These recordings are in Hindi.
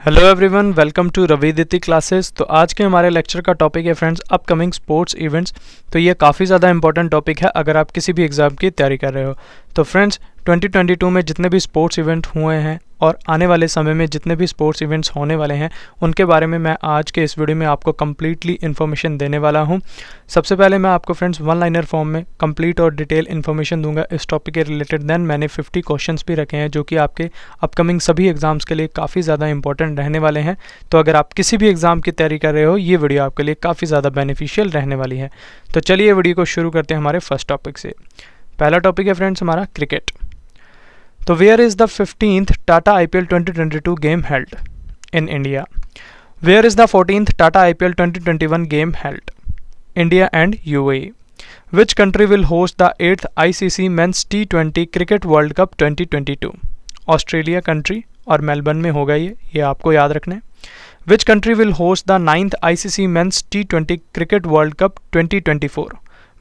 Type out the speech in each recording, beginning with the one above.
हेलो एवरीवन, वेलकम टू रविदिति क्लासेस। तो आज के हमारे लेक्चर का टॉपिक है फ्रेंड्स अपकमिंग स्पोर्ट्स इवेंट्स। तो ये काफ़ी ज़्यादा इंपॉर्टेंट टॉपिक है अगर आप किसी भी एग्ज़ाम की तैयारी कर रहे हो। तो फ्रेंड्स 2022 में जितने भी स्पोर्ट्स इवेंट हुए हैं और आने वाले समय में जितने भी स्पोर्ट्स इवेंट्स होने वाले हैं उनके बारे में मैं आज के इस वीडियो में आपको कम्प्लीटली इन्फॉर्मेशन देने वाला हूँ। सबसे पहले मैं आपको फ्रेंड्स वन लाइनर फॉर्म में कंप्लीट और डिटेल इन्फॉर्मेशन दूंगा इस टॉपिक के रिलेटेड। देन मैंने 50 क्वेश्चंस भी रखे हैं जो कि आपके अपकमिंग सभी एग्जाम्स के लिए काफ़ी ज़्यादा इंपॉर्टेंट रहने वाले हैं। तो अगर आप किसी भी एग्ज़ाम की तैयारी कर रहे हो ये वीडियो आपके लिए काफ़ी ज़्यादा बेनिफिशियल रहने वाली है। तो चलिए वीडियो को शुरू करते हैं हमारे फर्स्ट टॉपिक से। पहला टॉपिक है फ्रेंड्स हमारा क्रिकेट। तो where is the 15th Tata IPL 2022 game held in India? Where is the 14th Tata IPL 2021 game held? India and UAE. Which country will host the 8th ICC Men's T20 Cricket World Cup 2022? Australia country और मेलबर्न में होगा ये आपको याद रखना है। Which country will host the 9th ICC Men's T20 Cricket World Cup 2024?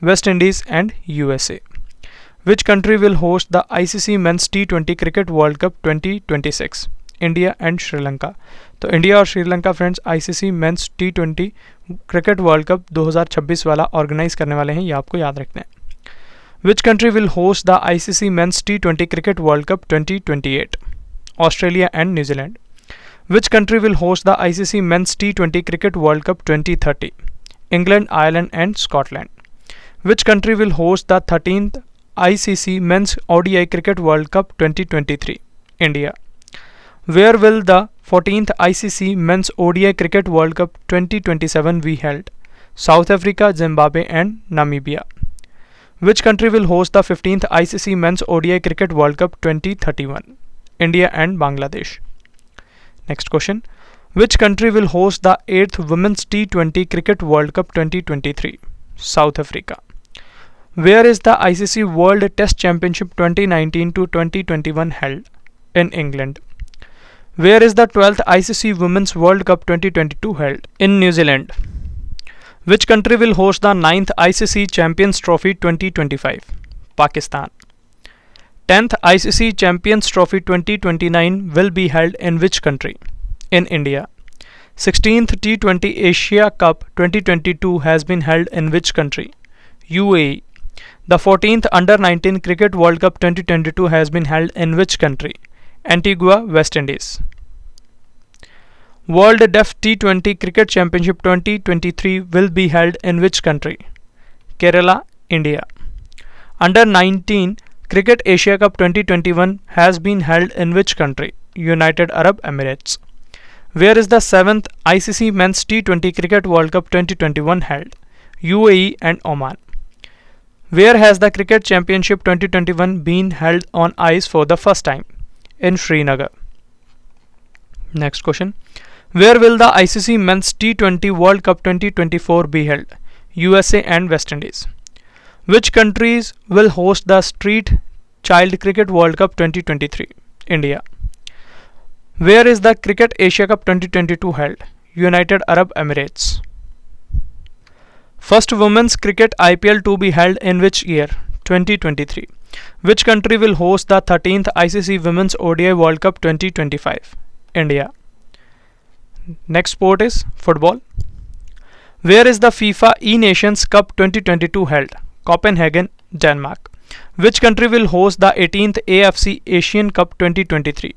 West Indies and USA. Which country will host the ICC Men's T20 Cricket World Cup 2026? India and Sri Lanka. तो इंडिया और Sri Lanka friends ICC men's T20 cricket world cup 2026 वाला ऑर्गेनाइज करने वाले हैं, ये आपको याद रखना है। Which country will host the ICC men's T20 cricket world cup 2028? Australia and New Zealand. Which country will host the ICC men's T20 cricket world cup 2030? England, Ireland and Scotland. Which country will host the 13th ICC men's ODI cricket world cup 2023? India. Where will the 14th ICC Men's ODI Cricket World Cup 2027 be held? South Africa, Zimbabwe and Namibia. Which country will host the 15th ICC Men's ODI Cricket World Cup 2031? India and Bangladesh. Next question. Which country will host the 8th Women's T20 Cricket World Cup 2023? South Africa. Where is the ICC World Test Championship 2019 to 2021 held? In England. Where is the 12th ICC Women's World Cup 2022 held? In New Zealand. Which country will host the 9th ICC Champions Trophy 2025? Pakistan. 10th ICC Champions Trophy 2029 will be held in which country? In India. 16th T20 Asia Cup 2022 has been held in which country? UAE. The 14th Under-19 Cricket World Cup 2022 has been held in which country? Antigua, West Indies. World Deaf T20 Cricket Championship 2023 will be held in which country? Kerala, India. Under-19 Cricket Asia Cup 2021 has been held in which country? United Arab Emirates. Where is the 7th ICC Men's T20 Cricket World Cup 2021 held? UAE and Oman. Where has the Cricket Championship 2021 been held on ice for the first time? In Srinagar. Next question. Where will the ICC Men's T20 World Cup 2024 be held? USA and West Indies. Which countries will host the Street Child Cricket World Cup 2023? India. Where is the Cricket Asia Cup 2022 held? United Arab Emirates. First Women's Cricket IPL to be held in which year? 2023. Which country will host the 13th ICC Women's ODI World Cup 2025? India. Next sport is football. Where is the FIFA E-Nations Cup 2022 held? Copenhagen, Denmark. Which country will host the 18th AFC Asian Cup 2023?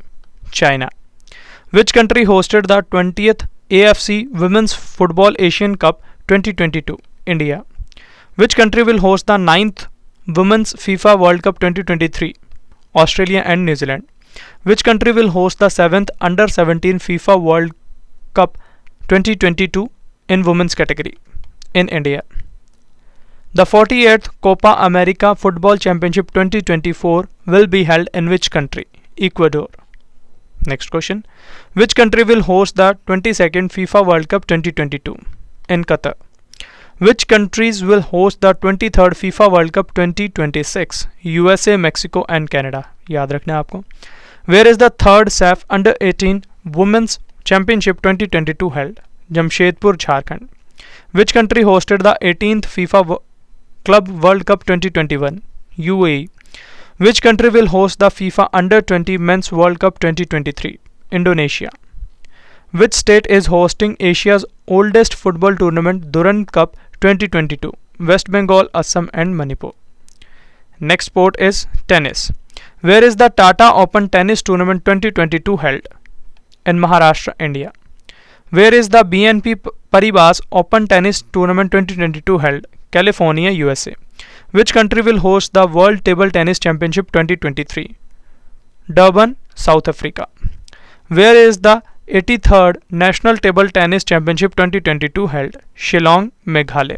China. Which country hosted the 20th AFC Women's Football Asian Cup 2022? India. Which country will host the 9th Women's FIFA World Cup 2023? Australia and New Zealand. Which country will host the 7th Under-17 FIFA World Cup 2022 in women's category? In India. The 48th Copa America Football Championship 2024 will be held in which country? Ecuador. Next question. Which country will host the 22nd FIFA World Cup 2022? In Qatar. Which countries will host the 23rd FIFA World Cup 2026? USA, Mexico and Canada. याद रखना है आपको। Where is the third SAF Under-18 Women's Championship 2022 held? Jamshedpur, Jharkhand. Which country hosted the 18th FIFA Club World Cup 2021? UAE. Which country will host the FIFA Under-20 Men's World Cup 2023? Indonesia. Which state is hosting Asia's oldest football tournament Durand Cup 2022? West Bengal, Assam and Manipur. Next sport is tennis. Where is the Tata Open Tennis Tournament 2022 held? In Maharashtra, India. Where is the BNP Paribas Open Tennis Tournament 2022 held? California, USA. Which country will host the World Table Tennis Championship 2023? Durban, South Africa. Where is the 83rd National Table Tennis Championship 2022 held? Shillong, Meghalaya.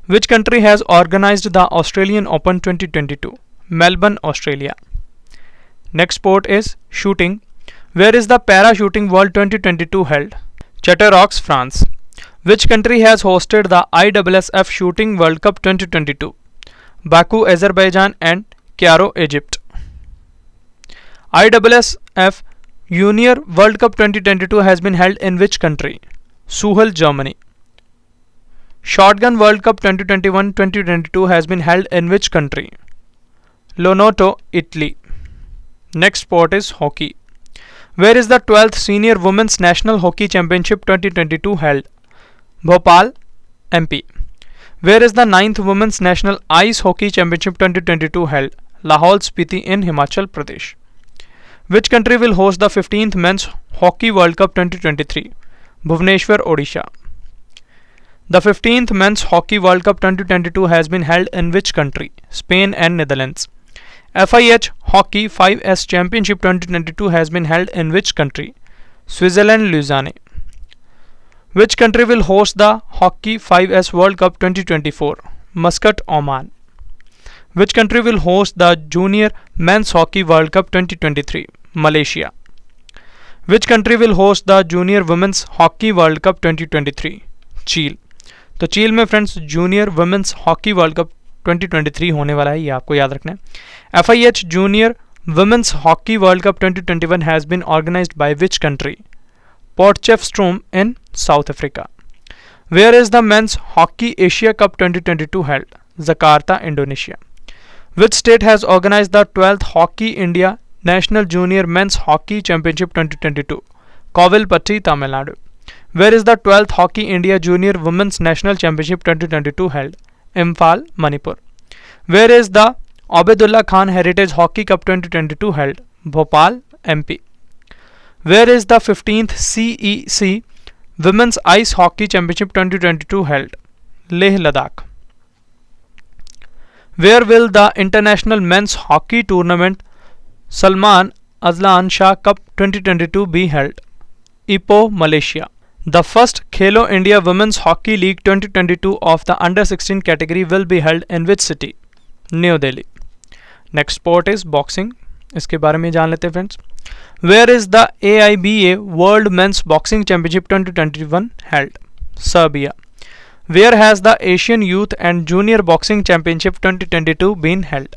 Which country has organized the Australian Open 2022? Melbourne, Australia. Next sport is shooting. Where is the Parachuting World 2022 held? Châteauroux, France. Which country has hosted the ISSF Shooting World Cup 2022? Baku, Azerbaijan and Cairo, Egypt. ISSF Junior World Cup 2022 has been held in which country? Suhl, Germany. Shotgun World Cup 2021-2022 has been held in which country? Lonoto, Italy. Next sport is hockey. Where is the 12th Senior Women's National Hockey Championship 2022 held? Bhopal, MP. Where is the 9th Women's National Ice Hockey Championship 2022 held? Lahaul Spiti in Himachal Pradesh. Which country will host the 15th Men's Hockey World Cup 2023? Bhubaneswar, Odisha. The 15th Men's Hockey World Cup 2022 has been held in which country? Spain and Netherlands. FIH Hockey 5S Championship 2022 has been held in which country? Switzerland, Lausanne. Which country will host the Hockey 5S World Cup 2024? Muscat, Oman. Which country will host the Junior Men's Hockey World Cup 2023? Malaysia. Which country will host the Junior Women's Hockey World Cup 2023? चील. तो चील में friends junior women's hockey world cup 2023 होने वाला है, ये आपको याद रखना है. FIH junior women's hockey world cup 2021 has been organised by which country? Potchefstroom in South Africa. Where is the men's hockey Asia cup 2022 held? Jakarta, Indonesia. Which state has organized the 12th Hockey India National Junior Men's Hockey Championship 2022? Kovilpatti, Tamil Nadu. Where is the 12th Hockey India Junior Women's National Championship 2022 held? Imphal, Manipur. Where is the Abdullah Khan Heritage Hockey Cup 2022 held? Bhopal, MP. Where is the 15th CEC Women's Ice Hockey Championship 2022 held? Leh, Ladakh. Where will the International Men's Hockey Tournament Salman Azlan Shah Cup 2022 be held? Ipoh, Malaysia. The first Khelo India Women's Hockey League 2022 of the Under-16 category will be held in which city? New Delhi. Next sport is boxing. इसके बारे में जान लेते हैं friends. Where is the AIBA World Men's Boxing Championship 2021 held? Serbia. Where has the Asian Youth and Junior Boxing Championship 2022 been held?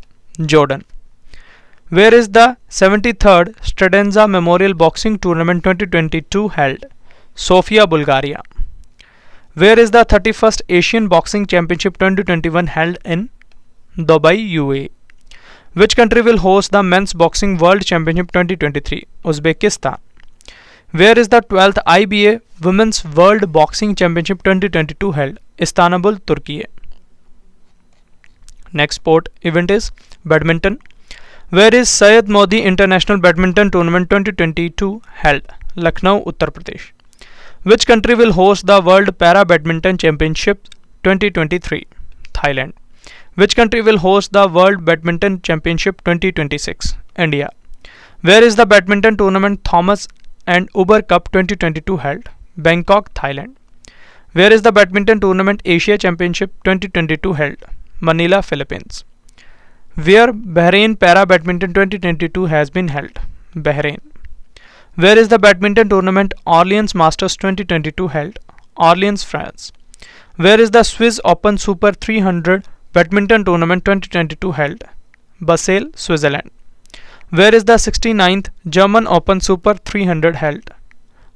Jordan. Where is the 73rd Stradenza Memorial Boxing Tournament 2022 held? Sofia, Bulgaria. Where is the 31st Asian Boxing Championship 2021 held in? Dubai, UAE. Which country will host the Men's Boxing World Championship 2023? Uzbekistan. Where is the 12th IBA Women's World Boxing Championship 2022 held? Istanbul, Turkey. Next sport event is badminton. Where is Syed Modi International Badminton Tournament 2022 held? Lucknow, Uttar Pradesh. Which country will host the World Para Badminton Championship 2023? Thailand. Which country will host the World Badminton Championship 2026? India. Where is the badminton tournament Thomas and Uber Cup 2022 held? Bangkok, Thailand. Where is the badminton tournament Asia Championship 2022 held? Manila, Philippines. Where Bahrain Para Badminton 2022 has been held? Bahrain. Where is the badminton tournament Orleans Masters 2022 held? Orleans, France. Where is the Swiss Open Super 300 Badminton Tournament 2022 held? Basel, Switzerland. Where is the 69th German Open Super 300 held?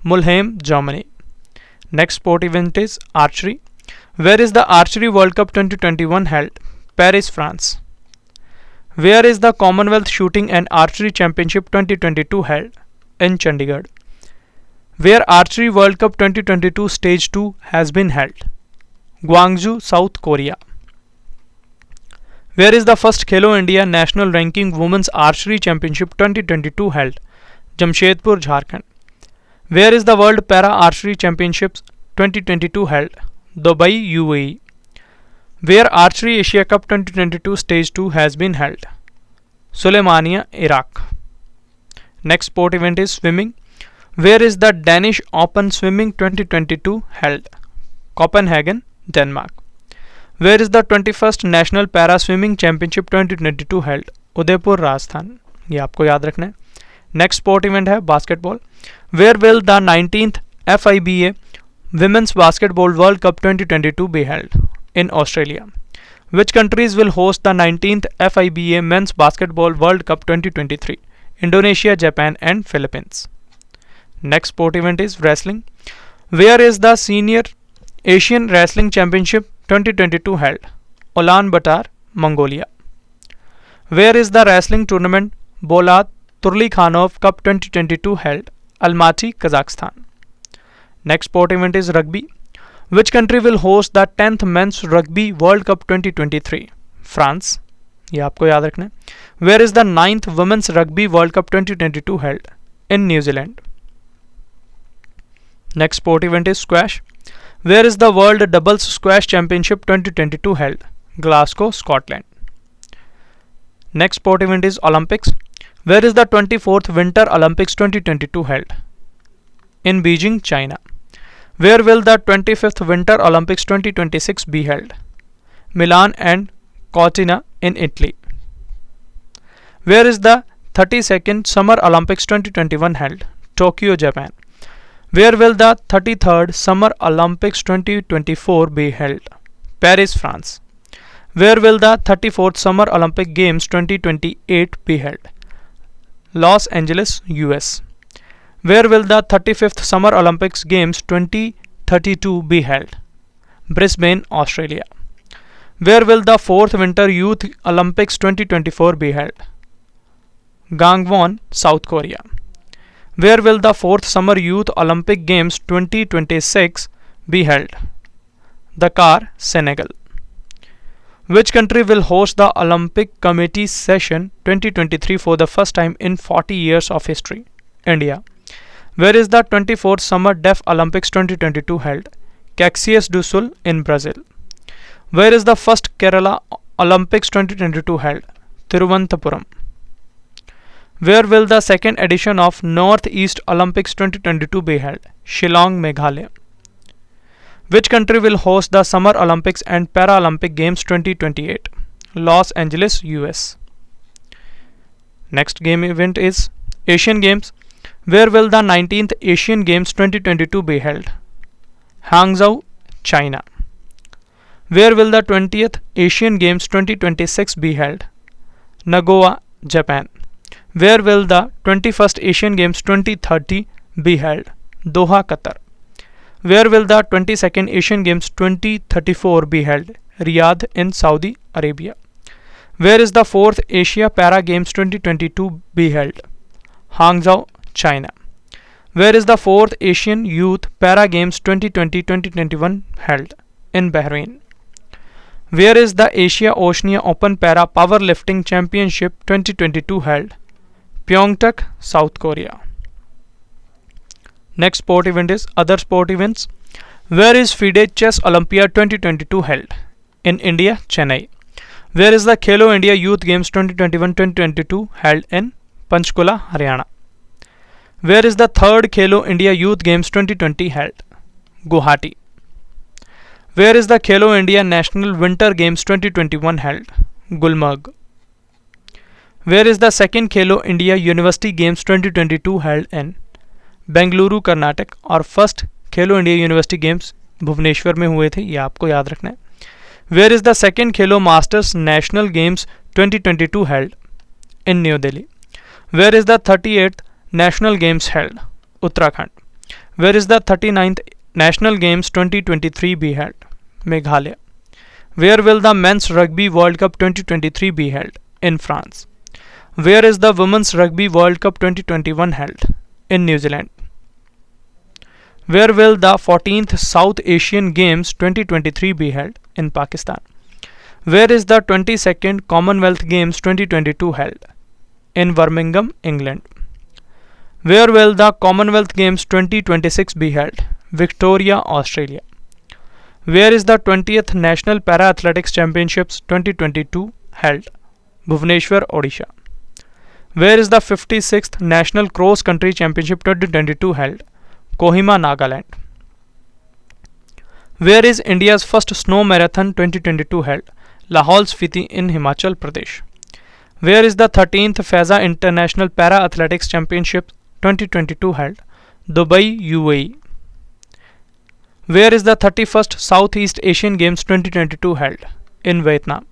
Mulheim, Germany. Next sport event is archery. Where is the Archery World Cup 2021 held? Paris, France. Where is the Commonwealth Shooting and Archery Championship 2022 held? In Chandigarh. Where Archery World Cup 2022 Stage 2 has been held? Gwangju, South Korea. Where is the first Khelo India National Ranking Women's Archery Championship 2022 held? Jamshedpur, Jharkhand. Where is the World Para Archery Championships 2022 held? Dubai, UAE. Where Archery Asia Cup 2022 Stage 2 has been held? Suleimania, Iraq. Next sport event is swimming. Where is the Danish Open Swimming 2022 held? Copenhagen, Denmark. Where is the 21st National Para Swimming Championship 2022 held? Udaipur, Rajasthan. ये आपको याद रखना है. नेक्स्ट स्पोर्ट इवेंट है basketball. Where will the 19th FIBA Women's Basketball World Cup 2022 be held? In Australia. Which countries will host the 19th FIBA Men's Basketball World Cup 2023? Indonesia, Japan and Philippines. Next sport event is wrestling. Where is the Senior Asian Wrestling Championship 2022 held? Ulaanbaatar, Mongolia. Where is the wrestling tournament Bolat Turlikhanov Cup 2022 held? Almaty, Kazakhstan. Next sport event is rugby. Which country will host the 10th Men's Rugby World Cup 2023? France. ये आपको याद रखना है. Where is the 9th Women's Rugby World Cup 2022 held? In New Zealand. Next sport event is squash. Where is the World Doubles Squash Championship 2022 held? Glasgow, Scotland. Next sport event is Olympics. Where is the 24th Winter Olympics 2022 held? In Beijing, China. Where will the 25th Winter Olympics 2026 be held? Milan and Cortina in Italy. Where is the 32nd Summer Olympics 2021 held? Tokyo, Japan. Where will the 33rd Summer Olympics 2024 be held? Paris, France. Where will the 34th Summer Olympic Games 2028 be held? Los Angeles, US. Where will the 35th Summer Olympics Games 2032 be held? Brisbane, Australia. Where will the 4th Winter Youth Olympics 2024 be held? Gangwon, South Korea. Where will the 4th Summer Youth Olympic Games 2026 be held? Dakar, Senegal. Which country will host the Olympic Committee Session 2023 for the first time in 40 years of history? India. Where is the 24th Summer Deaf Olympics 2022 held? Caxias do Sul in Brazil. Where is the first Kerala Olympics 2022 held? Thiruvananthapuram. Where will the second edition of Northeast Olympics 2022 be held? Shillong, Meghalaya. Which country will host the Summer Olympics and Paralympic Games 2028? Los Angeles, US. Next game event is Asian Games. Where will the 19th Asian Games 2022 be held? Hangzhou, China. Where will the 20th Asian Games 2026 be held? Nagoya, Japan. Where will the 21st Asian Games 2030 be held? Doha, Qatar. Where will the 22nd Asian Games 2034 be held? Riyadh in Saudi Arabia. Where is the 4th Asia Para Games 2022 be held? Hangzhou, China. Where is the 4th Asian Youth Para Games 2020-2021 held? In Bahrain. Where is the Asia Oceania Open Para Powerlifting Championship 2022 held? Pyeongtaek, South Korea. Next sport event is other sport events. Where is FIDE Chess Olympiad 2022 held? In India, Chennai. Where is the Khelo India Youth Games 2021-2022 held? In Panchkula, Haryana. Where is the 3rd Khelo India Youth Games 2020 held? Guwahati. Where is the Khelo India National Winter Games 2021 held? Gulmarg. Where is the 2nd Khelo India University Games 2022 held? In Bengaluru, Karnataka. और फर्स्ट खेलो इंडिया यूनिवर्सिटी गेम्स भुवनेश्वर में हुए थे, ये आपको याद रखना है. Where is the second Khelo masters national games 2022 held? In New Delhi. Where is the 38th national games held? Uttarakhand. Where is the 39th national games 2023 be held? Meghalaya. Where will the men's rugby world cup 2023 be held? In France. Where is the women's rugby world cup 2021 held? In New Zealand. Where will the 14th South Asian Games 2023 be held? In Pakistan. Where is the 22nd Commonwealth Games 2022 held? In Birmingham, England. Where will the Commonwealth Games 2026 be held? Victoria, Australia. Where is the 20th National Para Athletics Championships 2022 held? Bhubaneswar, Odisha. Where is the 56th National Cross Country Championship 2022 held? Kohima, Nagaland. Where is India's first snow marathon 2022 held? Lahaul Spiti in Himachal Pradesh. Where is the 13th Faiza International Para Athletics Championship 2022 held? Dubai, UAE. Where is the 31st Southeast Asian Games 2022 held? In Vietnam.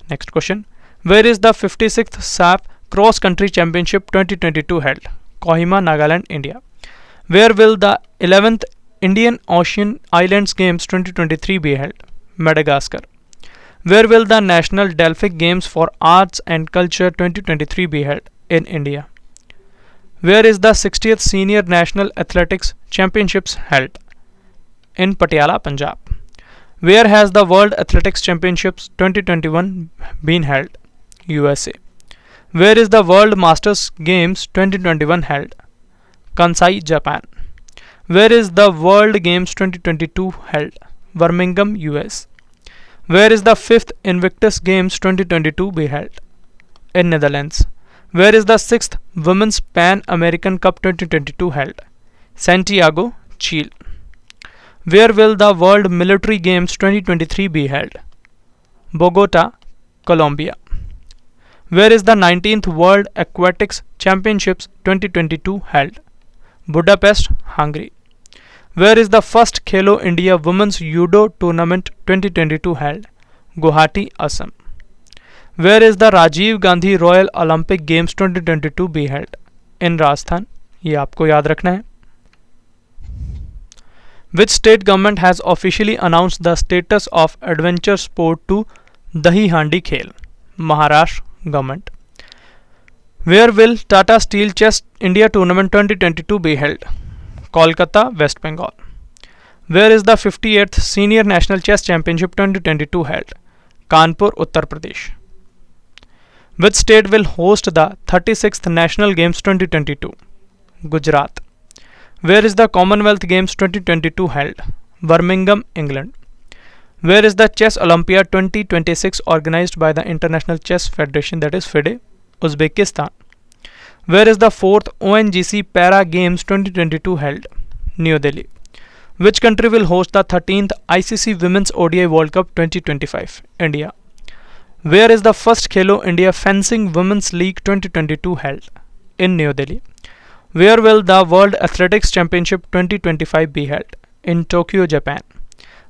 Next question. Where is the 56th SAP Cross Country Championship 2022 held? Kohima, Nagaland, India. Where will the 11th Indian Ocean Islands Games 2023 be held? Madagascar. Where will the National Delphic Games for Arts and Culture 2023 be held? In India. Where is the 60th Senior National Athletics Championships held? In Patiala, Punjab. Where has the World Athletics Championships 2021 been held? USA. Where is the World Masters Games 2021 held? Kansai, Japan. Where is the World Games 2022 held? Birmingham, US. Where is the 5th Invictus Games 2022 be held? In Netherlands. Where is the 6th Women's Pan American Cup 2022 held? Santiago, Chile. Where will the World Military Games 2023 be held? Bogota, Colombia. Where is the 19th World Aquatics Championships 2022 held? Budapest, Hungary. Where is the first Khelo India Women's Judo Tournament 2022 held? Guwahati, Assam. Where is the Rajiv Gandhi Royal Olympic Games 2022 be held? In Rajasthan. ये आपको याद रखना है. Which state government has officially announced the status of adventure sport to Dahi Handi Khel? Maharashtra government. Where will Tata Steel Chess India Tournament 2022 be held? Kolkata, West Bengal. Where is the 58th Senior National Chess Championship 2022 held? Kanpur, Uttar Pradesh. Which state will host the 36th National Games 2022? Gujarat. Where is the Commonwealth Games 2022 held? Birmingham, England. Where is the Chess Olympiad 2026 organized by the International Chess Federation, that is FIDE, Uzbekistan? Where is the 4th ONGC Para Games 2022 held? New Delhi. Which country will host the 13th ICC Women's ODI World Cup 2025? India. Where is the first Khelo India Fencing Women's League 2022 held? In New Delhi. Where will the World Athletics Championship 2025 be held? In Tokyo, Japan.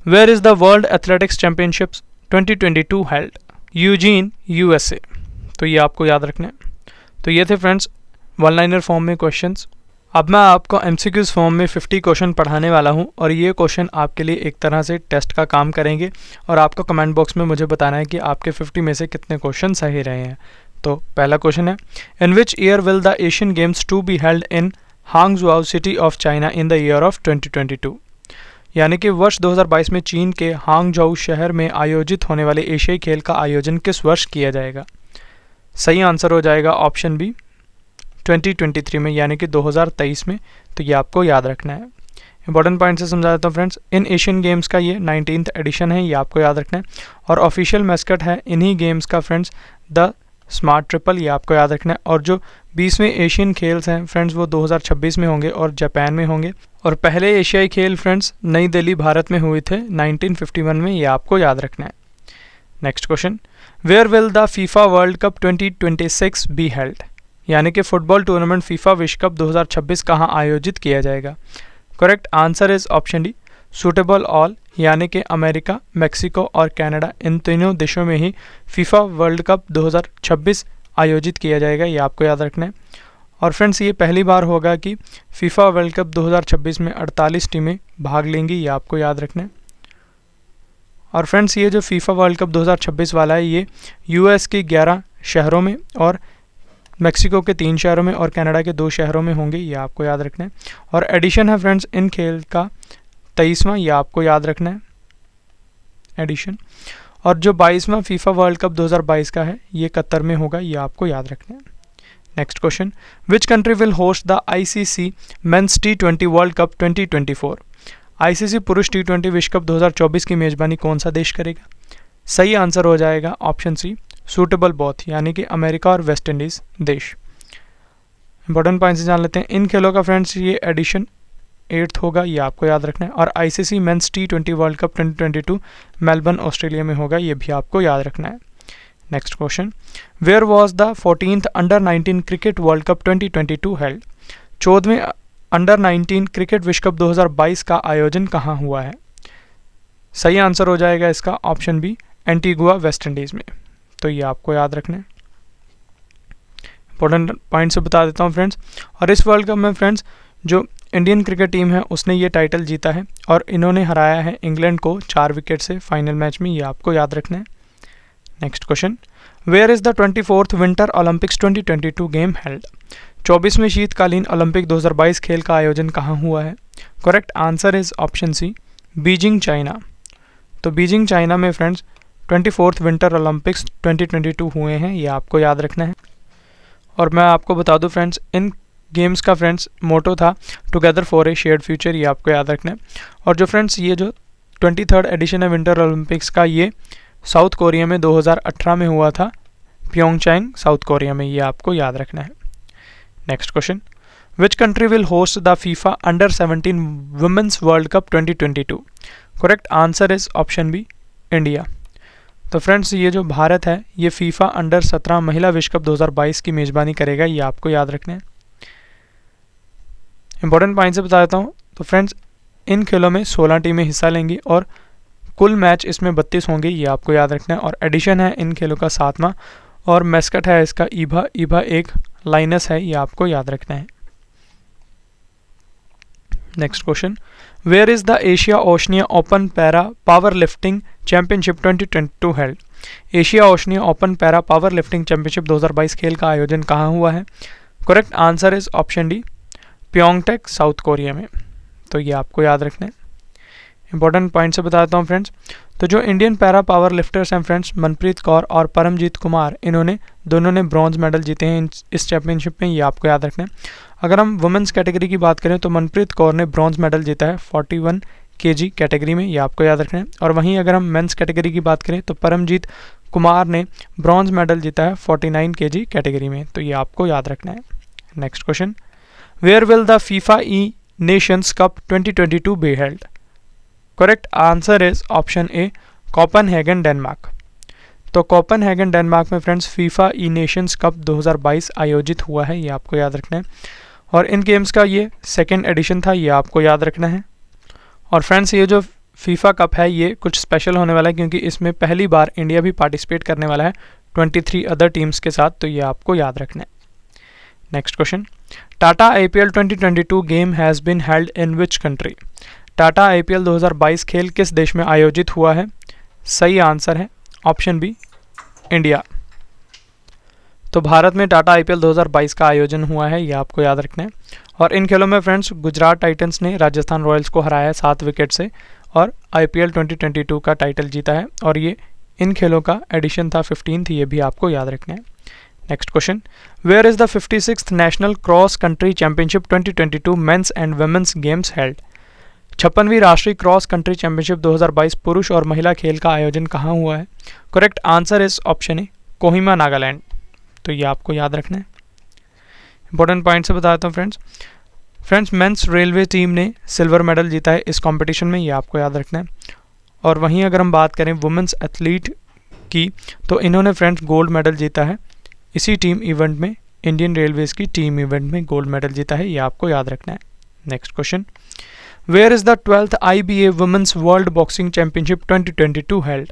Where is the World Athletics Championships 2022 held? Eugene, USA. तो ये आपको याद रखना है. तो ये थे फ्रेंड्स वन लाइनर फॉर्म में क्वेश्चंस. अब मैं आपको MCQs फॉर्म में 50 क्वेश्चन पढ़ाने वाला हूँ और ये क्वेश्चन आपके लिए एक तरह से टेस्ट का काम करेंगे और आपको कमेंट बॉक्स में मुझे बताना है कि आपके 50 में से कितने क्वेश्चन सही रहे हैं. तो पहला क्वेश्चन है, in which year will the Asian games to be held in Hangzhou city of China in the year of 2022? यानी कि वर्ष 2022 में चीन के हांगझोउ शहर में आयोजित होने वाले एशियाई खेल का आयोजन किस वर्ष किया जाएगा? सही आंसर हो जाएगा ऑप्शन बी 2023 में, यानी कि 2023 में. तो ये आपको याद रखना है. इंपॉर्टेंट पॉइंट से समझा देता हूँ फ्रेंड्स. इन एशियन गेम्स का ये 19th एडिशन है, ये आपको याद रखना है. और ऑफिशियल मैस्कट है इन्हीं गेम्स का फ्रेंड्स द स्मार्ट ट्रिपल, ये आपको याद रखना है. और जो 20वें एशियन खेल्स हैं फ्रेंड्स वो 2026 में होंगे और जापान में होंगे. और पहले एशियाई खेल फ्रेंड्स नई दिल्ली भारत में हुए थे 1951 में, ये आपको याद रखना है. Next question, where will the FIFA world cup 2026 be held? यानी कि फुटबॉल टूर्नामेंट फीफा विश्व कप 2026 कहाँ आयोजित किया जाएगा? Correct answer is option D suitable all, यानी कि अमेरिका, मेक्सिको और कनाडा, इन तीनों देशों में ही फीफा वर्ल्ड कप 2026 आयोजित किया जाएगा, ये आपको याद रखना है. और फ्रेंड्स ये पहली बार होगा कि फीफा वर्ल्ड कप 2026 में 48 टीमें भाग लेंगी, ये आपको याद रखना है. और फ्रेंड्स ये जो फीफा वर्ल्ड कप 2026 वाला है ये यूएस के 11 शहरों में और मैक्सिको के 3 शहरों में और कनाडा के 2 शहरों में होंगे, ये आपको याद रखना है। और एडिशन है फ्रेंड्स इन खेल का 23वां, ये आपको याद रखना है एडिशन। और जो 22वां फीफा वर्ल्ड कप 2022 का है ये कतर में होगा, ये आपको याद रखना है। Next question, which country will host the ICC men's टी20 वर्ल्ड कप 2024? आईसीसी पुरुष टी20 विश्व कप 2024 की मेजबानी कौन सा देश करेगा? सही आंसर हो जाएगा ऑप्शन सी, सूटेबल बोथ, यानी कि अमेरिका और वेस्ट इंडीज देश। इंपॉर्टेंट पॉइंट्स जान लेते हैं। इन खेलों का फ्रेंड्स ये एडिशन 8th होगा, ये आपको याद रखना है। और आईसीसी मेंस टी20 वर्ल्ड कप 2022 मेलबर्न ऑस्ट्रेलिया में होगा, ये भी आपको याद रखना है। Next question, where was the 14th under 19 cricket world cup 2022 held? 14वें अंडर 19 क्रिकेट विश्व कप 2022 का आयोजन कहाँ हुआ है? सही आंसर हो जाएगा इसका option B, Antigua West Indies में। तो ये आपको याद रखना है। इंपॉर्टेंट पॉइंट से बता देता हूँ फ्रेंड्स। और इस वर्ल्ड कप में फ्रेंड्स जो इंडियन क्रिकेट टीम है उसने ये टाइटल जीता है और इन्होंने हराया है इंग्लैंड को 4 विकेट से फाइनल मैच में, ये आपको याद रखना है। Next question, where is the 24th winter Olympics 2022 game held? 24वें शीतकालीन ओलंपिक 2022 खेल का आयोजन कहाँ हुआ है? Correct answer is option C, Beijing China. तो बीजिंग चाइना में फ्रेंड्स 24th विंटर ओलंपिक्स 2022 हुए हैं, ये आपको याद रखना है। और मैं आपको बता दूं फ्रेंड्स इन गेम्स का फ्रेंड्स मोटो था together for a shared future, ये आपको याद रखना है। और जो फ्रेंड्स ये जो 23rd एडिशन है विंटर ओलंपिक्स का, ये साउथ कोरिया में 2018 में हुआ था, प्योंगचैंग साउथ कोरिया में, ये आपको याद रखना है। Next question, which country will host the FIFA under 17 women's world cup 2022? Correct answer is option B, India. तो फ्रेंड्स ये जो भारत है ये फीफा अंडर 17 महिला विश्व कप 2022 की मेजबानी करेगा, ये आपको याद रखना है। इंपॉर्टेंट पॉइंट से बता देता हूँ। तो फ्रेंड्स इन खेलों में 16 टीमें हिस्सा लेंगी और कुल मैच इसमें 32 होंगे, ये आपको याद रखना है। और एडिशन है इन खेलों का 7वां और मैस्कट है इसका ईभा। ईभा एक लाइनस है, ये आपको याद रखना है। Next question, where is the Asia Oceania open para power lifting championship 2022 held? Asia Oceania open para power lifting championship 2022 खेल का आयोजन कहाँ हुआ है? Correct answer is option D, Pyeongtaek South Korea में। तो ये आपको याद रखना है। इंपॉर्टेंट पॉइंट से बताता हूँ फ्रेंड्स। तो जो इंडियन पैरा पावर लिफ्टर्स हैं फ्रेंड्स, मनप्रीत कौर और परमजीत कुमार, इन्होंने दोनों ने ब्रॉन्ज मेडल जीते हैं इस चैंपियनशिप में, ये आपको याद रखना है। अगर हम वुमेंस कैटेगरी की बात करें तो मनप्रीत कौर ने ब्रॉन्ज मेडल जीता है 41 kg कैटेगरी में, ये आपको याद रखना है। और वहीं अगर हम मेंस कैटेगरी की बात करें तो परमजीत कुमार ने ब्रॉन्ज मेडल जीता है 49 kg कैटेगरी में, तो ये आपको याद रखना है। Next question, where will the FIFA e nations cup 2022 be held? Correct answer is option A, Copenhagen Denmark. तो कोपेनहेगन डेनमार्क में friends FIFA e nations cup 2022 आयोजित हुआ है, ये आपको याद रखना है। और इन गेम्स का ये 2nd एडिशन था, ये आपको याद रखना है। और फ्रेंड्स ये जो फीफा कप है ये कुछ स्पेशल होने वाला है क्योंकि इसमें पहली बार इंडिया भी पार्टिसिपेट करने वाला है 23 अदर टीम्स के साथ, तो ये आपको याद रखना है। Next question, Tata IPL 2022 game has been held in which country? Tata IPL 2022 खेल किस देश में आयोजित हुआ है? सही आंसर है ऑप्शन बी, इंडिया। तो भारत में टाटा IPL 2022 का आयोजन हुआ है, ये आपको याद रखना है। और इन खेलों में फ्रेंड्स गुजरात टाइटंस ने राजस्थान रॉयल्स को हराया है 7 विकेट से और IPL 2022 का टाइटल जीता है। और ये इन खेलों का एडिशन था 15th, ये भी आपको याद रखना है। Next question, where is the 56th national cross country championship 2022 men's and women's games held? 56वीं राष्ट्रीय क्रॉस कंट्री चैंपियनशिप 2022 पुरुष और महिला खेल का आयोजन कहाँ हुआ है? करेक्ट आंसर इज ऑप्शन ए, कोहिमा नागालैंड। तो ये आपको याद रखना है। इंपॉर्टेंट पॉइंट से बताता हूँ फ्रेंड्स मेंस रेलवे टीम ने सिल्वर मेडल जीता है इस कंपटीशन में, ये आपको याद रखना है। और वहीं अगर हम बात करें वुमेन्स एथलीट की तो इन्होंने फ्रेंड्स गोल्ड मेडल जीता है इसी टीम इवेंट में, इंडियन रेलवेज की टीम इवेंट में गोल्ड मेडल जीता है, ये आपको याद रखना है। Next question, where is the 12th IBA women's world boxing championship 2022 held?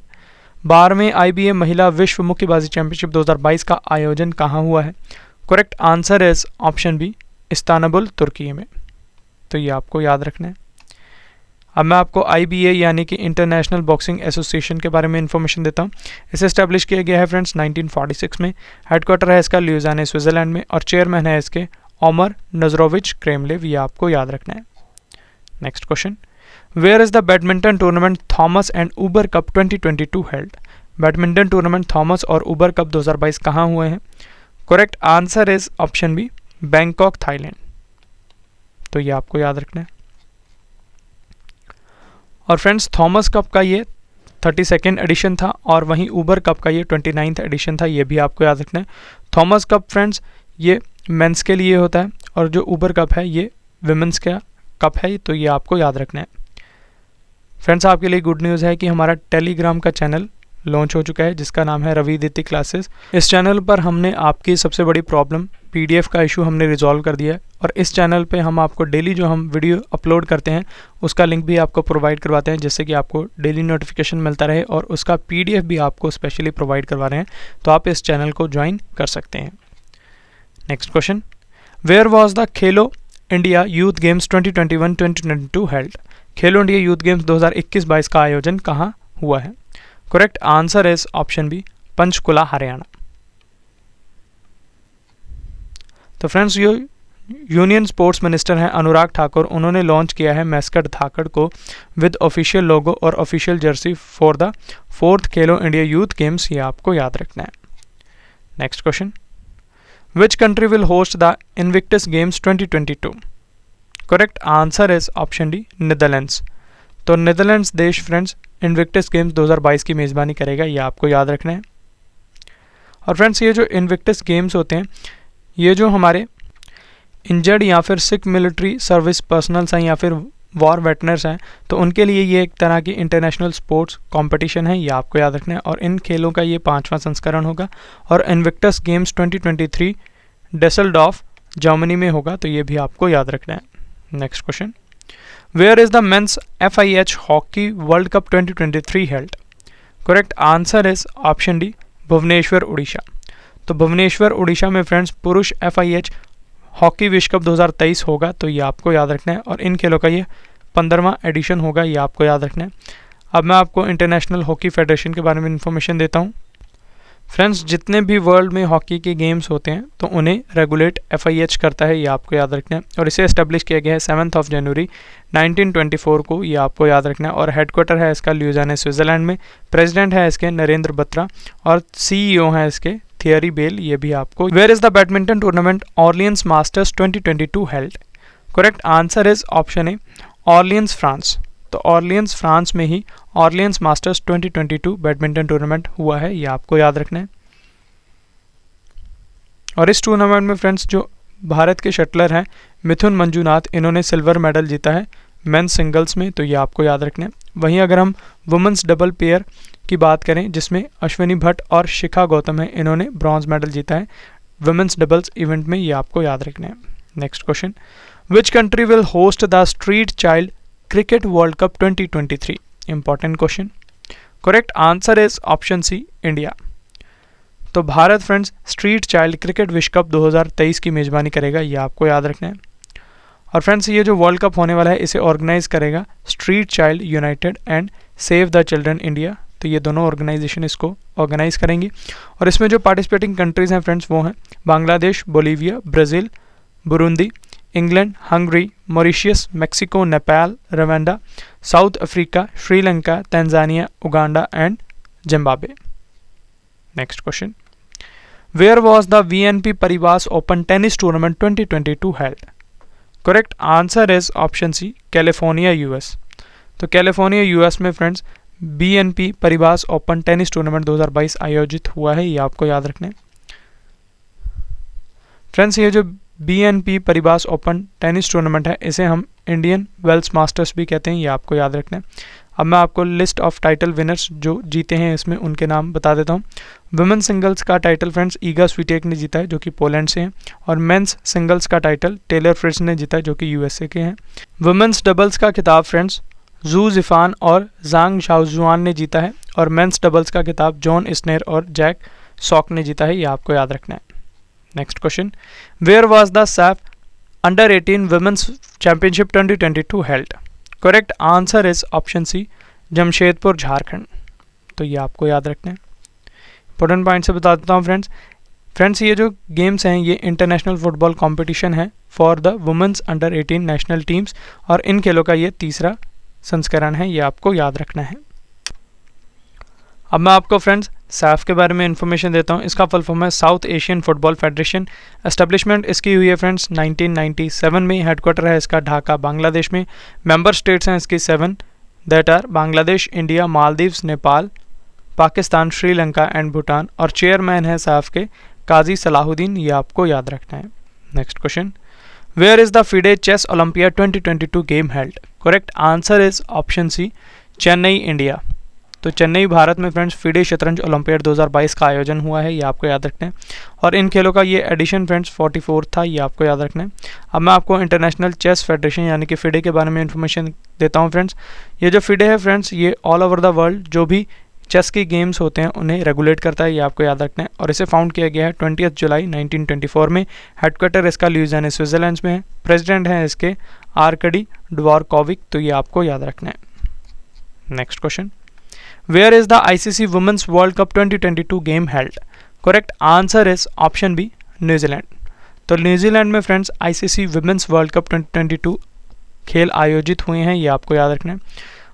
12वें IBA महिला विश्व मुक्केबाजी चैंपियनशिप 2022 का आयोजन कहाँ हुआ है? Correct answer is option B, Istanbul Turkey में। तो ये आपको याद रखना है। अब मैं आपको IBA यानी कि इंटरनेशनल बॉक्सिंग एसोसिएशन के बारे में इंफॉर्मेशन देता हूँ। इसे एस्टेब्लिश किया गया है फ्रेंड्स 1946 में। हेडक्वार्टर है इसका ल्यूजियाना स्विट्जरलैंड में और चेयरमैन है इसके ओमर नजरोविच क्रेमलिव, ये आपको याद रखना है। Next question, where is the badminton tournament Thomas and Uber cup 2022 held? Badminton tournament Thomas और ऊबर कप 2022 कहाँ हुए हैं? Correct answer is option B, Bangkok Thailand. तो ये आपको याद रखना है। और फ्रेंड्स थॉमस कप का ये 32nd एडिशन था और वहीं ऊबर कप का ये 29th एडिशन था, ये भी आपको याद रखना है। थॉमस कप फ्रेंड्स ये मेंस के लिए होता है और जो ऊबर कप है ये विमेंस का कप है, तो ये आपको याद रखना है। फ्रेंड्स आपके लिए गुड न्यूज़ है कि हमारा टेलीग्राम का चैनल लॉन्च हो चुका है जिसका नाम है रविदिति क्लासेस। इस चैनल पर हमने आपकी सबसे बड़ी प्रॉब्लम PDF का इशू हमने रिजॉल्व कर दिया है और इस चैनल पे हम आपको डेली जो हम वीडियो अपलोड करते हैं उसका लिंक भी आपको प्रोवाइड करवाते हैं, जिससे कि आपको डेली नोटिफिकेशन मिलता रहे और उसका PDF भी आपको स्पेशली प्रोवाइड करवा रहे हैं, तो आप इस चैनल को ज्वाइन कर सकते हैं। Next question, where was the Khelo India youth games 2021-2022 held? Khelo India youth games 2021-22 का आयोजन कहाँ हुआ है? Correct answer is option B, Panchkula Haryana. तो फ्रेंड्स ये यूनियन स्पोर्ट्स मिनिस्टर हैं अनुराग ठाकुर, उन्होंने लॉन्च किया है मैस्कट धाकड़ को विद ऑफिशियल लोगो और official Jersey for the 4th Khelo India youth games, ये आपको याद रखना है। Next question, which country will host the Invictus games 2022? Correct answer is option D, Netherlands. तो नीदरलैंड्स देश फ्रेंड्स इनविक्टस गेम्स 2022 की मेज़बानी करेगा, ये आपको याद रखना है। और फ्रेंड्स ये जो इनविक्टस गेम्स होते हैं ये जो हमारे इंजर्ड या फिर सिक मिलिट्री सर्विस पर्सनल्स हैं या फिर वॉर वेटनर्स हैं, तो उनके लिए ये एक तरह की इंटरनेशनल स्पोर्ट्स कंपटीशन है, ये आपको याद रखना है। और इन खेलों का ये 5वां संस्करण होगा और इनविक्टस गेम्स 2023 डेसल्डॉर्फ जर्मनी में होगा, तो ये भी आपको याद रखना है। Next question, where is the men's FIH hockey world cup 2023 held? Correct answer is option D, Bhubaneswar Orissa. तो भुवनेश्वर उड़ीसा में फ्रेंड्स पुरुष FIH हॉकी विश्व कप 2023 होगा, तो ये आपको याद रखना है और इन खेलों का ये 15वां एडिशन होगा, ये आपको याद रखना है। अब मैं आपको इंटरनेशनल हॉकी फेडरेशन के बारे में इंफॉर्मेशन देता हूँ। फ्रेंड्स जितने भी वर्ल्ड में हॉकी के गेम्स होते हैं तो उन्हें रेगुलेट FIH करता है, ये आपको याद रखना है और इसे एस्टेब्लिश किया गया है 7 जनवरी 1924 को, ये आपको याद रखना है। और हेडक्वार्टर है इसका ल्यूजियाना स्विट्जरलैंड में। प्रेसिडेंट है इसके नरेंद्र बत्रा और CEO हैं इसके थियरी बेल, ये भी आपको। Where is the badminton tournament Orleans masters 2022 held? Correct answer is option A, Orleans France. तो ऑर्लियंस फ्रांस में ही ऑर्लियंस मास्टर्स 2022 बैडमिंटन टूर्नामेंट हुआ है, ये आपको याद रखना है। और इस टूर्नामेंट में फ्रेंड्स जो भारत के शटलर हैं मिथुन मंजूनाथ, इन्होंने सिल्वर मेडल जीता है मेंस सिंगल्स में, तो ये आपको याद रखना है। वहीं अगर हम वुमेंस डबल पेयर की बात करें जिसमें अश्विनी भट्ट और शिखा गौतम है, इन्होंने ब्रॉन्ज मेडल जीता है वुमेंस डबल्स इवेंट में, ये आपको याद रखना है। Next question, which country will host the street child cricket world cup 2023? Important question. Correct answer is option C, India. तो Bharat friends street child cricket विश्व कप 2023 की मेज़बानी करेगा, ये आपको याद रखना है। और फ्रेंड्स ये जो वर्ल्ड कप होने वाला है इसे ऑर्गेनाइज करेगा street child United and save the children India, तो ये दोनों ऑर्गेनाइजेशन इसको ऑर्गेनाइज करेंगी। और इसमें जो पार्टिसिपेटिंग कंट्रीज़ हैं फ्रेंड्स वो हैं Bangladesh, Bolivia, Brazil, Burundi, England, Hungary, Mauritius, Mexico, Nepal, Rwanda, South Africa, Sri Lanka, Tanzania, Uganda and Zimbabwe. Next question, where was the VNP Paribas open tennis tournament 2022 held? Correct answer is option C, California US। तो कैलिफोर्निया US में friends BNP Paribas open tennis tournament 2022 आयोजित हुआ है, ये आपको याद रखना है। फ्रेंड्स ये जो BNP Paribas open tennis tournament है इसे हम इंडियन वेल्स मास्टर्स भी कहते हैं, ये आपको याद रखना है। अब मैं आपको लिस्ट ऑफ टाइटल विनर्स जो जीते हैं इसमें उनके नाम बता देता हूँ। वुमेन सिंगल्स का टाइटल फ्रेंड्स ईगा स्वीटेक ने जीता है जो कि पोलैंड से हैं, और मेंस सिंगल्स का टाइटल टेलर फ्रिट्ज ने जीता है जो कि USA के हैं। वुमेन्स डबल्स का खिताब फ्रेंड्स जू जिफान और जांग शाओजुआन ने जीता है, और मेंस डबल्स का खिताब जॉन इस्नेर और जैक सॉक ने जीता है, ये आपको याद रखना है। Next question, where was the SAFF under 18 women's championship 2022 held? Correct answer is option C, Jamshedpur Jharkhand. तो ये आपको याद रखना है। इंपॉर्टेंट पॉइंट से बता देता हूँ फ्रेंड्स ये जो गेम्स हैं ये इंटरनेशनल फुटबॉल कंपटीशन है for the women's under 18 national teams, और इन खेलों का ये तीसरा संस्करण है, ये आपको याद रखना है। अब मैं आपको फ्रेंड्स सैफ के बारे में इंफॉर्मेशन देता हूँ। इसका फुल फॉर्म है south Asian football federation. Establishment इसकी हुई है फ्रेंड्स 1997 में। हेडक्वार्टर है इसका ढाका बांग्लादेश में। मेंबर स्टेट्स हैं इसकी 7 that are Bangladesh, India, Maldives, Nepal, Pakistan, Sri Lanka and Bhutan. और चेयरमैन है सैफ के काजी सलाहुद्दीन, ये आपको याद रखना है। Next question, where is the FIDE chess Olympia 2022 game held? Correct answer is option C, Chennai, India. तो चेन्नई भारत में फ्रेंड्स फिडे शतरंज ओलंपियाड 2022 का आयोजन हुआ है, ये आपको याद रखना है। और इन खेलों का ये एडिशन फ्रेंड्स 44 था, ये आपको याद रखना है। अब मैं आपको इंटरनेशनल चेस फेडरेशन यानी कि फिडे के बारे में इंफॉर्मेशन देता हूँ फ्रेंड्स। ये जो फिडे है फ्रेंड्स ये ऑल ओवर द वर्ल्ड जो भी चेस की गेम्स होते हैं उन्हें रेगुलेट करता है, ये आपको याद रखना है। और इसे फाउंड किया गया है 20 जुलाई 1924 में। हेडक्वार्टर इसका ल्यूजियाना स्विट्जरलैंड में है। प्रेसिडेंट हैं इसके आर्कडी ड्वारकोविक, तो ये आपको याद रखना है। Next question, where is the ICC women's world cup 2022 game held? Correct answer is option B, New Zealand. तो न्यूजीलैंड में friends ICC women's world cup 2022 खेल आयोजित हुए हैं, ये आपको याद रखना है।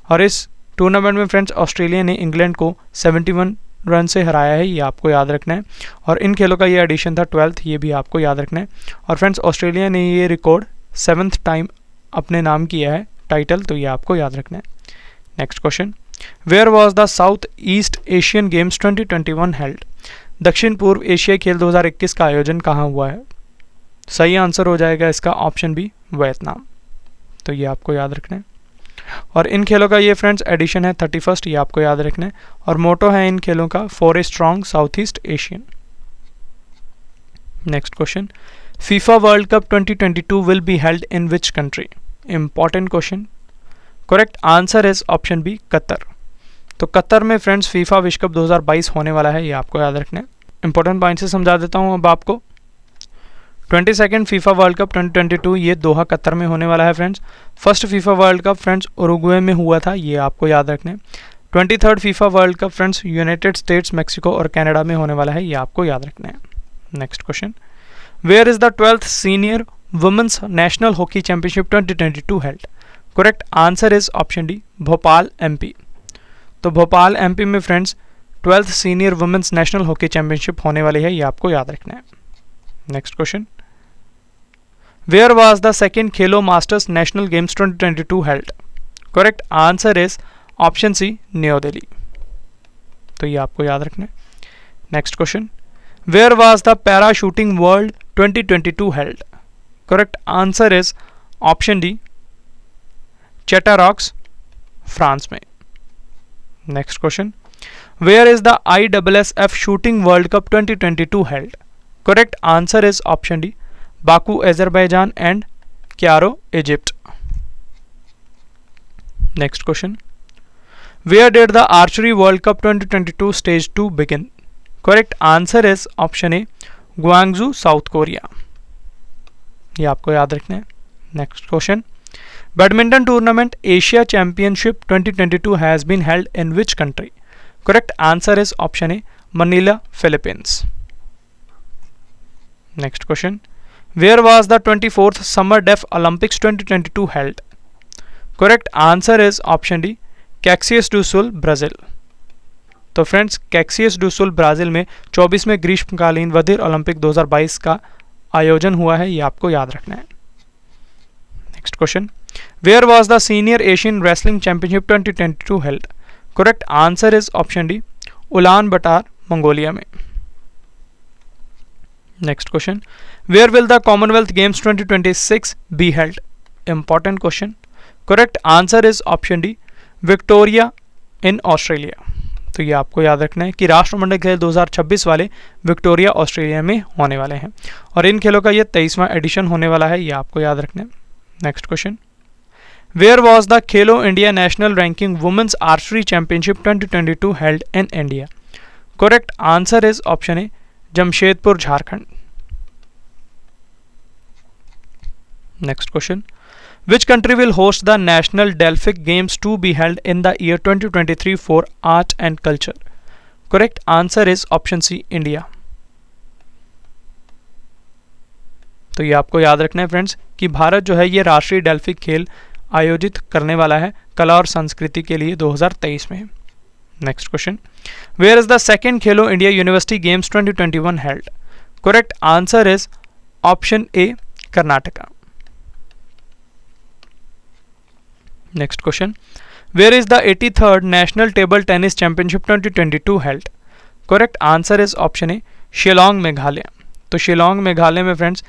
और इस टूर्नामेंट में फ्रेंड्स ऑस्ट्रेलिया ने इंग्लैंड को 71 रन से हराया है, ये आपको याद रखना है। और इन खेलों का ये एडिशन था 12th, ये भी आपको याद रखना है। और फ्रेंड्स ऑस्ट्रेलिया ने ये रिकॉर्ड 7th टाइम अपने नाम किया है टाइटल, तो ये आपको याद रखना है। Next question, where was the south east Asian games 2021 held? दक्षिण पूर्व एशियाई खेल 2021 का आयोजन कहाँ हुआ है? सही आंसर हो जाएगा इसका ऑप्शन बी, वियतनाम। तो ये आपको याद रखना है। और इन खेलों का ये फ्रेंड्स एडिशन है 31st, ये आपको याद रखना है। और मोटो है इन खेलों का for a strong south east Asian. Next question, FIFA world cup 2022 will be held in which country? Important question. Correct answer is option B, Qatar. तो कतर में फ्रेंड्स फीफा विश्व कप 2022 होने वाला है, ये आपको याद रखना है। इंपॉर्टेंट पॉइंट से समझा देता हूँ अब आपको। 22nd फीफा वर्ल्ड कप 2022 ये दोहा कतर में होने वाला है friends. First FIFA world cup friends Uruguay में हुआ था, ये आपको याद रखना है। 23rd FIFA world cup friends United States, Mexico और कनाडा में होने वाला है, ये आपको याद रखना है। Next question, where is the 12th senior women's national hockey championship 2022 held? Correct answer is option D, Bhopal, MP. तो भोपाल एमपी में friends 12th senior women's national hockey championship होने वाली है, ये आपको याद रखना है। Next question, where was the second Khelo masters national games 2022 held? Correct answer is option C, New Delhi. तो ये आपको याद रखना है। Next question, where was the para shooting world 2022 held? Correct answer is option D, Chateauroux, France में। Next question, where is the ISSF shooting world cup 2022 held? Correct answer is option D, Baku, Azerbaijan and क्यारो, Egypt. Next question, where did the archery world cup 2022 stage 2 begin? Correct answer is option A, Gwangju, South Korea. ये आपको याद रखना है। Next question, badminton tournament Asia championship 2022 has been held in which country? Correct answer is option A, Manila, Philippines. Next question, where was the 24th summer deaf Olympics 2022 held? Correct answer is option D, Caxias do Sul, Brazil. तो friends Caxias do Sul Brazil में 24वें ग्रीष्मकालीन बधिर ओलंपिक 2022 का आयोजन हुआ है, ये आपको याद रखना है। Next question, where was the senior Asian wrestling championship 2022 held? Correct answer is option D, Ulaanbaatar, Mongolia में। Next question, where will the Commonwealth games 2026 be held? Important question. Correct answer is option D, Victoria in Australia. तो ये आपको याद रखना है कि राष्ट्रमंडल खेल 2026 वाले विक्टोरिया ऑस्ट्रेलिया में होने वाले हैं। और इन खेलों का ये 23वां एडिशन होने वाला है, ये आपको याद रखना है। Next question, where was the Khelo India national ranking women's archery championship 2022 held in India? Correct answer is option A, Jamshedpur, Jharkhand. Next question, Which country will host the National Delphic Games to be held in the year 2023 for art and culture? Correct answer is option C, India. तो ये आपको याद रखना है फ्रेंड्स कि भारत जो है ये राष्ट्रीय डेल्फिक खेल आयोजित करने वाला है कला और संस्कृति के लिए 2023 में। Next question, where is the second Khelo India university games 2021 held? Correct answer is option A, Karnataka. Next question, where is the 83rd national table tennis championship 2022 held? Correct answer is option A, Shillong Meghalaya. तो शिलोंग मेघालय में फ्रेंड्स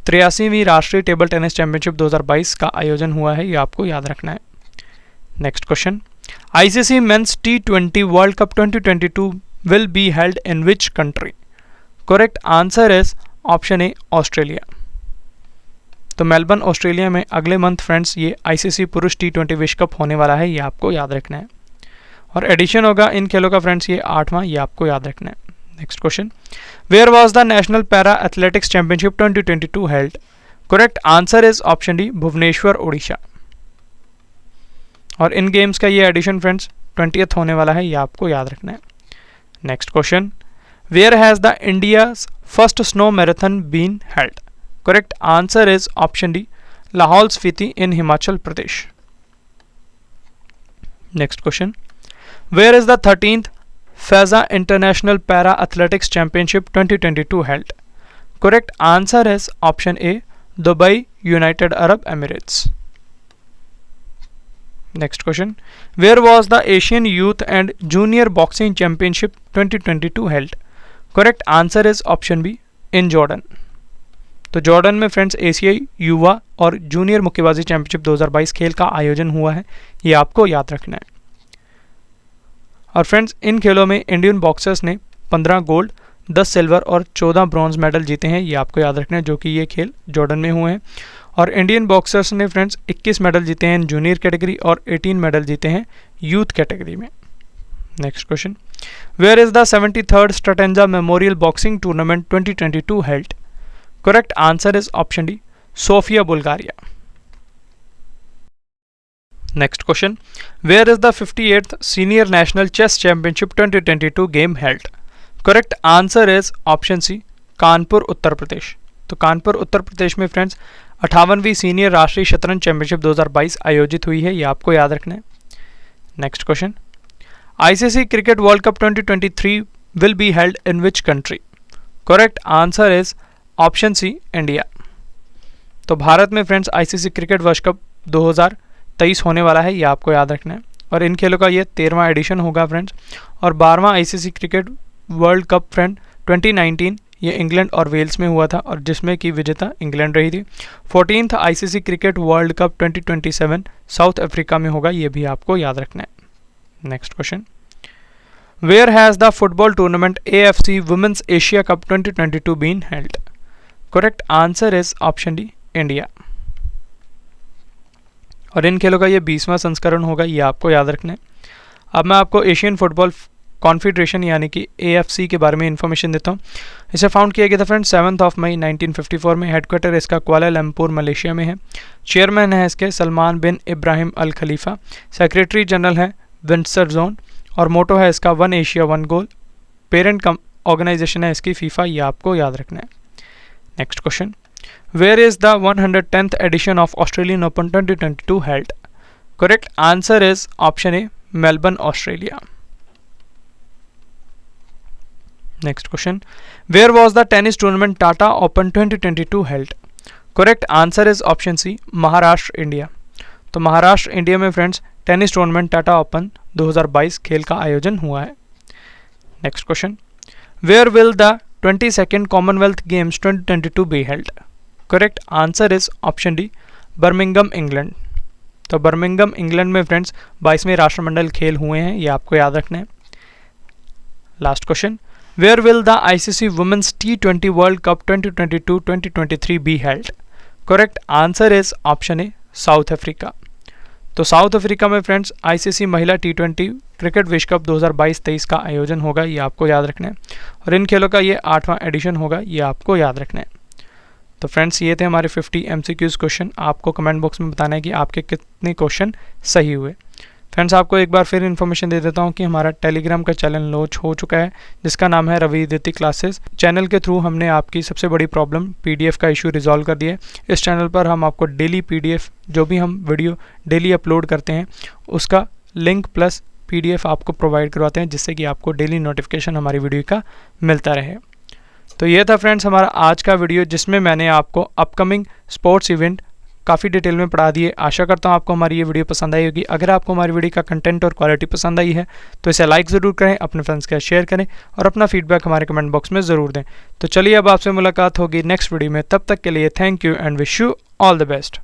83वीं राष्ट्रीय टेबल टेनिस चैंपियनशिप 2022 का आयोजन हुआ है, ये आपको याद रखना है। Next question, ICC men's T20 world cup 2022 will be held in which country? Correct answer is option A, Australia. तो मेलबर्न ऑस्ट्रेलिया में अगले मंथ फ्रेंड्स ये आईसीसी पुरुष T20 विश्व कप होने वाला है, ये आपको याद रखना है। और एडिशन होगा इन खेलों का फ्रेंड्स ये 8वां, ये आपको याद रखना है। Next question, where was the national para athletics championship 2022 held? Correct answer is option D, Bhubaneswar, Odisha. और इन गेम्स का ये एडिशन फ्रेंड्स 20th होने वाला है, ये आपको याद रखना है। Next question, where has the India's first snow marathon been held? Correct answer is option D, Lahaul Spiti in Himachal Pradesh. Next question, where is the 13th Fazza international para athletics championship 2022 held? Correct answer is option A, Dubai, United Arab Emirates. Next question, where was the Asian youth and junior boxing championship 2022 held? Correct answer is option B, in Jordan. तो जॉर्डन में फ्रेंड्स एशियाई युवा और जूनियर मुक्केबाजी चैंपियनशिप 2022 खेल का आयोजन हुआ है, ये आपको याद रखना है। और फ्रेंड्स इन खेलों में इंडियन बॉक्सर्स ने 15 गोल्ड, 10 सिल्वर और 14 ब्रॉन्ज मेडल जीते हैं, ये आपको याद रखना है, जो कि ये खेल जॉर्डन में हुए हैं। और इंडियन बॉक्सर्स ने फ्रेंड्स 21 मेडल जीते हैं जूनियर कैटेगरी और 18 मेडल जीते हैं यूथ कैटेगरी में। Next question, where is the 73rd Strandja memorial boxing tournament 2022 held? Correct answer is option D, Sofia, Bulgaria. Next question, where is the 58th senior national chess championship 2022 game held? Correct answer is option C, Kanpur, Uttar Pradesh. तो कानपुर उत्तर प्रदेश में फ्रेंड्स 58वीं सीनियर राष्ट्रीय शतरंज चैंपियनशिप 2022 आयोजित हुई है, ये आपको याद रखना है। Next question, ICC cricket world cup 2023 will be held in which country? Correct answer is option C, India. तो भारत में friends ICC cricket world cup 2023 होने वाला है, ये आपको याद रखना है। और इन खेलों का ये 13वां एडिशन होगा फ्रेंड्स। और 12वां ICC cricket world cup friend 2019 ये इंग्लैंड और वेल्स में हुआ था, और जिसमें कि विजेता इंग्लैंड रही थी। 14th ICC cricket world cup 2027 South Africa में होगा, ये भी आपको याद रखना है। Next question, where has the football tournament AFC women's Asia cup 2022 been held? Correct answer is option D, India. और इन खेलों का ये 20वां संस्करण होगा, ये आपको याद रखना है। अब मैं आपको एशियन फुटबॉल कॉन्फेडरेशन यानी कि AFC के बारे में इंफॉर्मेशन देता हूँ। इसे फाउंड किया गया था फ्रेंड्स 7 मई 1954 में। हेडक्वार्टर इसका कुआलालंपुर मलेशिया में है। चेयरमैन है इसके सलमान बिन इब्राहिम अल खलीफा। सेक्रेटरी जनरल है विंडसर जोन। और मोटो है इसका 1 एशिया 1 गोल। पेरेंट ऑर्गेनाइजेशन है इसकी फीफा, ये आपको याद रखना है। Next question, where is the 110th edition of Australian open 2022 held? Correct answer is option A, Melbourne, Australia. Next question, where was the tennis tournament Tata open 2022 held? Correct answer is option C, Maharashtra, India. तो महाराष्ट्र, इंडिया में friends tennis tournament Tata open 2022 खेल का आयोजन हुआ है। Next question, where will the 22nd Commonwealth games 2022 be held? Correct answer is option D, Birmingham, England. तो बर्मिंघम, इंग्लैंड में फ्रेंड्स 22वें राष्ट्रमंडल खेल हुए हैं, ये आपको याद रखना है। Last question, where will the ICC women's T20 world cup 2022-2023 be held? Correct answer is option A, South Africa. तो साउथ अफ्रीका में फ्रेंड्स आईसीसी महिला T20 क्रिकेट विश्व कप 2022-23 का आयोजन होगा, ये आपको याद रखना है। और इन खेलों का ये 8वां एडिशन होगा, ये आपको याद रखना है। तो फ्रेंड्स ये थे हमारे 50 MCQs क्वेश्चन। आपको कमेंट बॉक्स में बताना है कि आपके कितने क्वेश्चन सही हुए। फ्रेंड्स आपको एक बार फिर इन्फॉर्मेशन दे देता हूँ कि हमारा टेलीग्राम का चैनल लॉन्च हो चुका है जिसका नाम है रविदिति क्लासेस। चैनल के थ्रू हमने आपकी सबसे बड़ी प्रॉब्लम PDF का इशू रिजॉल्व कर दिया है। इस चैनल पर हम आपको डेली PDF जो भी हम वीडियो डेली अपलोड करते हैं उसका लिंक प्लस PDF आपको प्रोवाइड करवाते हैं, जिससे कि आपको डेली नोटिफिकेशन हमारी वीडियो का मिलता रहे। तो ये था फ्रेंड्स हमारा आज का वीडियो, जिसमें मैंने आपको अपकमिंग स्पोर्ट्स इवेंट काफ़ी डिटेल में पढ़ा दिए। आशा करता हूँ आपको हमारी ये वीडियो पसंद आई होगी। अगर आपको हमारी वीडियो का कंटेंट और क्वालिटी पसंद आई है तो इसे लाइक ज़रूर करें, अपने फ्रेंड्स के साथ शेयर करें और अपना फीडबैक हमारे कमेंट बॉक्स में ज़रूर दें। तो चलिए अब आपसे मुलाकात होगी नेक्स्ट वीडियो में। तब तक के लिए thank you and wish you all the best.